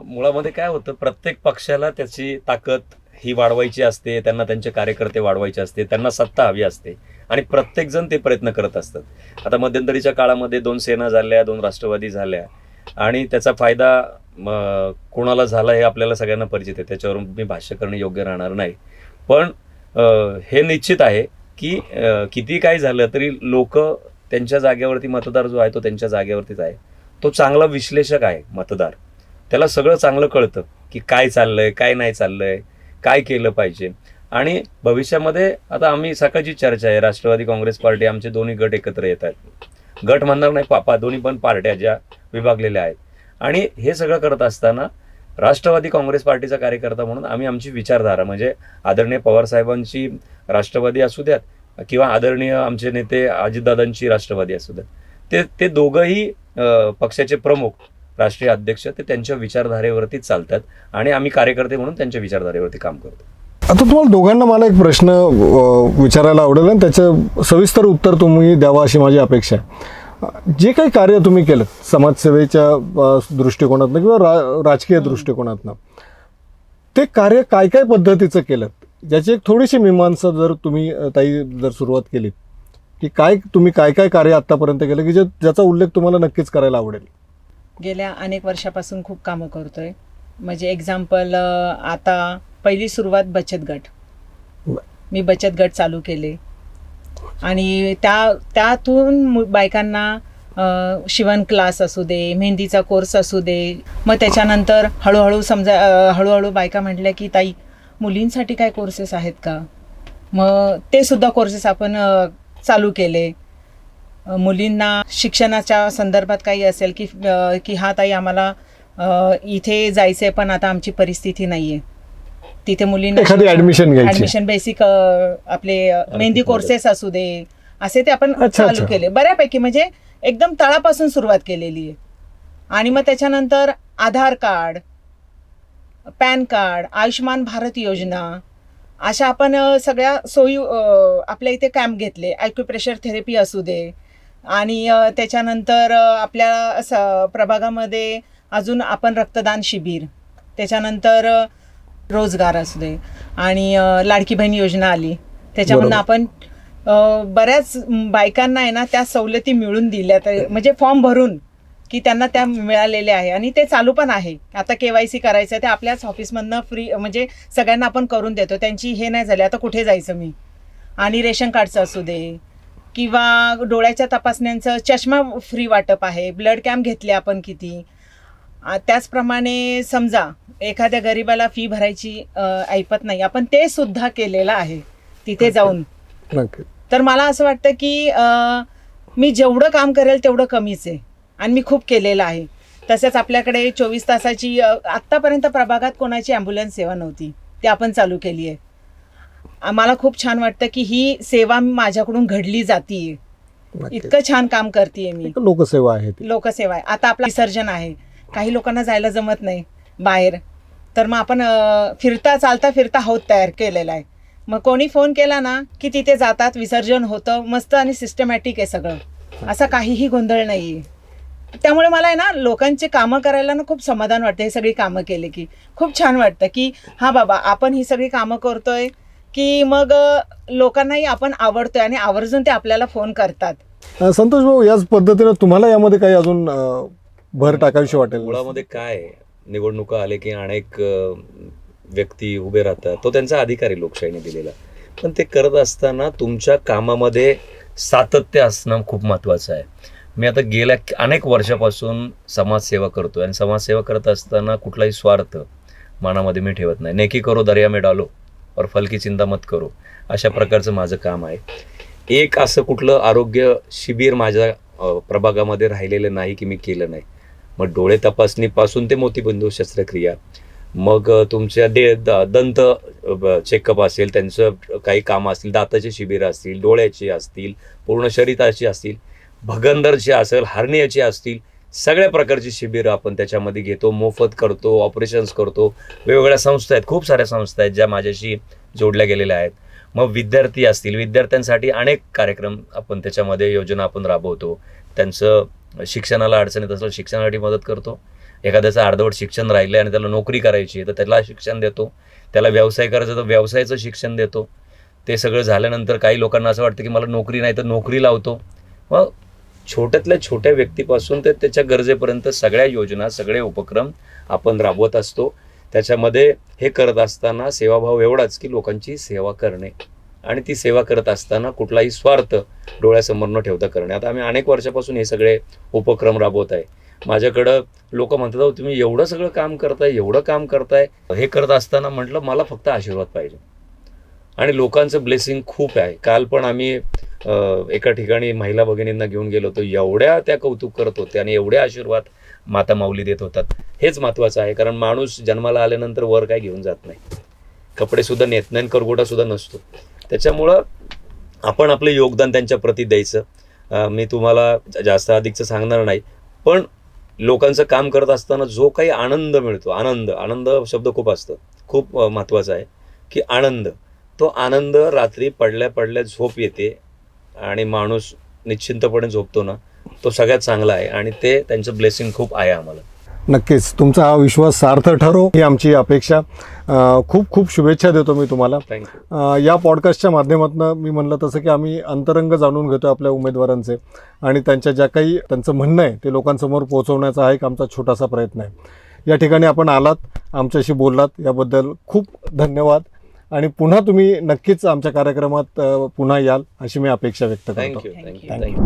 मुळामध्ये काय होतं, प्रत्येक पक्षाला त्याची ताकद ही वाढवायची असते, त्यांना त्यांचे कार्यकर्ते वाढवायचे असते, त्यांना सत्ता हवी असते आणि प्रत्येकजण ते प्रयत्न करत असतात. आता मध्यंतरीच्या काळामध्ये 2 सेना झाल्या, 2 राष्ट्रवादी झाल्या आणि त्याचा फायदा कोणाला झाला हे आपल्याला सगळ्यांना परिचित आहे. त्याच्यावरून मी भाष्य करणे योग्य राहणार नाही. पण हे निश्चित आहे की किती काय झालं तरी लोक त्यांच्या जागेवरती, मतदार जो आहे तो त्यांच्या जागेवरतीच आहे. तो चांगला विश्लेषक आहे मतदार. त्याला सगळं चांगलं कळतं की काय चाललंय, काय नाही चाललंय, काय केलं पाहिजे. आणि भविष्यामध्ये आता आम्ही सकाळची चर्चा आहे, राष्ट्रवादी काँग्रेस पार्टी आमचे दोन्ही गट एकत्र येत आहेत. गट म्हणणार नाही, दोन्ही पण पार्ट्या ज्या विभागलेल्या आहेत. आणि हे सगळं करत असताना राष्ट्रवादी काँग्रेस पार्टीचा कार्यकर्ता म्हणून आम्ही आमची विचारधारा म्हणजे आदरणीय पवारसाहेबांची राष्ट्रवादी असू द्यात किंवा आदरणीय आमचे नेते अजितदादांची राष्ट्रवादी असू द्यात, ते दोघंही पक्षाचे प्रमुख, राष्ट्रीय अध्यक्ष, ते त्यांच्या विचारधारेवरतीच चालतात आणि आम्ही कार्यकर्ते म्हणून त्यांच्या विचारधारेवरती काम करतो. आता तुम्हाला दोघांना मला एक प्रश्न विचारायला आवडेल आणि त्याचं सविस्तर उत्तर तुम्ही द्यावं अशी माझी अपेक्षा आहे. जे काही कार्य तुम्ही केलं समाजसेवेच्या दृष्टिकोनातनं किंवा राजकीय दृष्टिकोनातनं, ते कार्य काय काय पद्धतीचं केलं, ज्याची एक थोडीशी मीमांसा जर तुम्ही जर सुरुवात केली की तुम्ही काय काय कार्य आत्तापर्यंत केलं की ज्याचा उल्लेख तुम्हाला नक्कीच करायला आवडेल? गेल्या अनेक वर्षापासून खूप कामं करतोय. म्हणजे एक्झाम्पल, आता पहिली सुरुवात बचत गट. मी बचत गट चालू केले आणि त्यातून बायकांना शिवण क्लास असू दे, मेहंदीचा कोर्स असू दे. मग त्याच्यानंतर हळूहळू बायका म्हटल्या की ताई, मुलींसाठी काय कोर्सेस आहेत का? मग ते सुद्धा कोर्सेस आपण चालू केले. मुलींना शिक्षणाच्या संदर्भात काही असेल की हा ताई, आम्हाला इथे जायचंय पण आता आमची परिस्थिती नाहीये, तिथे मुलींना ऍडमिशन बेसिक आपले मेहंदी कोर्सेस असू दे, असे ते आपण चालू केले बऱ्यापैकी. म्हणजे एकदम तळापासून सुरुवात केलेली आहे. आणि मग त्याच्यानंतर Aadhaar card, PAN card, Ayushman Bharat Yojana, अशा आपण सगळ्या सोयी आपल्या इथे कॅम्प घेतले. ॲक्युप्रेशर थेरपी असू दे आणि त्याच्यानंतर आपल्या प्रभागामध्ये अजून आपण रक्तदान शिबिर, त्याच्यानंतर रोजगार असू दे आणि लाडकी बहीण योजना आली. त्याच्यामधून आपण बऱ्याच बायकांना आहे ना त्या सवलती मिळून दिल्या, म्हणजे फॉर्म भरून की त्यांना त्या मिळालेल्या आहे. आणि ते चालू पण आहे. आता KYC करायचं ते आपल्याच ऑफिसमधनं फ्री, म्हणजे सगळ्यांना आपण करून देतो. त्यांची हे नाही झाली आता कुठे जायचं मी. आणि रेशन कार्डचं असू दे किंवा डोळ्याच्या तपासण्यांचं चष्मा फ्री वाटप आहे. ब्लड कॅम्प घेतले आपण किती. त्याचप्रमाणे समजा एखाद्या गरीबाला फी भरायची ऐपत नाही, आपण ते सुद्धा केलेलं आहे तिथे जाऊन. तर मला असं वाटतं की मी जेवढं काम करेल तेवढं कमीच आहे आणि मी खूप केलेलं आहे. तसंच आपल्याकडे 24 तासाची आत्तापर्यंत प्रभागात कोणाची ॲम्ब्युलन्स सेवा नव्हती, ती आपण चालू केली आहे. मला खूप छान वाटतं की ही सेवा माझ्याकडून घडली जातीये. इतकं छान काम करते मी. लोकसेवा आहे, लोकसेवा आहे. आता आपलं विसर्जन आहे, काही लोकांना जायला जमत नाही बाहेर, तर मग आपण चालता फिरता हौद तयार केलेला आहे. मग कोणी फोन केला ना की तिथे जातात, विसर्जन होतं मस्त आणि सिस्टमॅटिक आहे सगळं. असा काहीही गोंधळ नाही. त्यामुळे मला आहे ना लोकांचे कामं करायला ना खूप समाधान वाटतं. हे सगळी कामं केली की खूप छान वाटतं की हा बाबा आपण ही सगळी कामं करतोय की मग लोकांनाही आपण आवडतोय आणि आवर्जून ते आपल्याला फोन करतात. संतोष भाऊ, याच पद्धतीनं तुम्हाला यामध्ये काही अजून भर टाकावीशी वाटेल? मुळामध्ये काय आहे, निवडणुका आले की अनेक व्यक्ती उभे राहतात, तो त्यांचा अधिकार आहे लोकशाहीने दिलेला. पण ते करत असताना तुमच्या कामामध्ये सातत्य असणं खूप महत्त्वाचं आहे. मी आता गेल्या अनेक वर्षापासून समाजसेवा करतोय आणि समाजसेवा करत असताना कुठलाही स्वार्थ मनामध्ये मी ठेवत नाही. नेकी करो दर्या में डालो और फल की चिंता मत करो, अशा प्रकारचं माझं काम आहे. एक असं कुठलं आरोग्य शिबिर माझ्या प्रभागामध्ये राहिलेलं नाही की मी केलं नाही. मग डोळे तपासणीपासून ते मोतीबिंदू शस्त्रक्रिया, मग तुमच्या दंत चेकअप असेल, त्यांचं काही कामं असतील, दाताचे शिबिरं असतील, डोळ्याची असतील, पूर्ण शरीराची असतील, भगंदरची असेल, हार्नियाची असतील, सगळ्या प्रकारची शिबिरं आपण त्याच्यामध्ये घेतो, मोफत करतो, ऑपरेशन्स करतो. वेगवेगळ्या संस्था आहेत, खूप साऱ्या संस्था आहेत ज्या माझ्याशी जोडल्या गेलेल्या आहेत. मग विद्यार्थी असतील, विद्यार्थ्यांसाठी अनेक कार्यक्रम आपण त्याच्यामध्ये योजना आपण राबवतो. त्यांचं शिक्षणाला अडचणीत असलं शिक्षणासाठी मदत करतो. एखाद्याचं अर्धवट शिक्षण राहिलं आणि त्याला नोकरी करायची आहे तर त्याला शिक्षण देतो. त्याला व्यवसाय करायचा तर व्यवसायाचं शिक्षण देतो. ते सगळं झाल्यानंतर काही लोकांना असं वाटतं की मला नोकरी नाही तर नोकरी लावतो. मग छोट्यातल्या छोट्या व्यक्तीपासून ते त्याच्या गरजेपर्यंत सगळ्या योजना, सगळे उपक्रम आपण राबवत असतो. त्याच्यामध्ये हे करत असताना सेवाभाव एवढाच की लोकांची सेवा करणे आणि ती सेवा करत असताना कुठलाही स्वार्थ डोळ्यासमोर न ठेवता करणे. आता आम्ही अनेक वर्षापासून हे सगळे उपक्रम राबवत आहे. माझ्याकडं लोक म्हणतात, अहो तुम्ही एवढं सगळं काम करताय, एवढं काम करताय. हे करत असताना म्हटलं मला फक्त आशीर्वाद पाहिजे आणि लोकांचं ब्लेसिंग खूप आहे. काल पण आम्ही एका ठिकाणी महिला भगिनींना घेऊन गेलो होतो. एवढ्या त्या कौतुक करत होते आणि एवढे आशीर्वाद माता माऊली देत होतात. हेच महत्त्वाचं आहे, कारण माणूस जन्माला आल्यानंतर वर काय घेऊन जात नाही, कपडेसुद्धा नेत नाही, करगोटासुद्धा नसतो. त्याच्यामुळं आपण आपलं योगदान त्यांच्या प्रती द्यायचं. मी तुम्हाला जास्त अधिकचं सांगणार नाही, पण लोकांचं काम करत असताना जो काही आनंद मिळतो, आनंद शब्द खूप असतं, खूप महत्त्वाचा आहे की आनंद, तो आनंद रात्री पडल्या पडल्या झोप येते आणि माणूस निश्चिंतपणे झोपतो ना, तो सगळ्यात चांगला आहे आणि ते त्यांचं ब्लेसिंग खूप आहे आम्हाला. नक्कीच तुमचा हा विश्वास सार्थ ठरो ही आमची अपेक्षा. खूप खूप शुभेच्छा देतो मी तुम्हाला. थँक्यू. या पॉडकास्टच्या माध्यमातून मी म्हणलं तसं की आम्ही अंतरंग जाणून घेतो आपल्या उमेदवारांचे आणि त्यांच्या ज्या काही त्यांचं म्हणणं आहे ते लोकांसमोर पोहोचवण्याचा हा एक आमचा छोटासा प्रयत्न आहे. या ठिकाणी आपण आलात, आमच्याशी बोललात, याबद्दल खूप धन्यवाद आणि पुन्हा तुम्ही नक्कीच आमच्या कार्यक्रमात पुन्हा याल अशी मी अपेक्षा व्यक्त करतो. थँक्यू.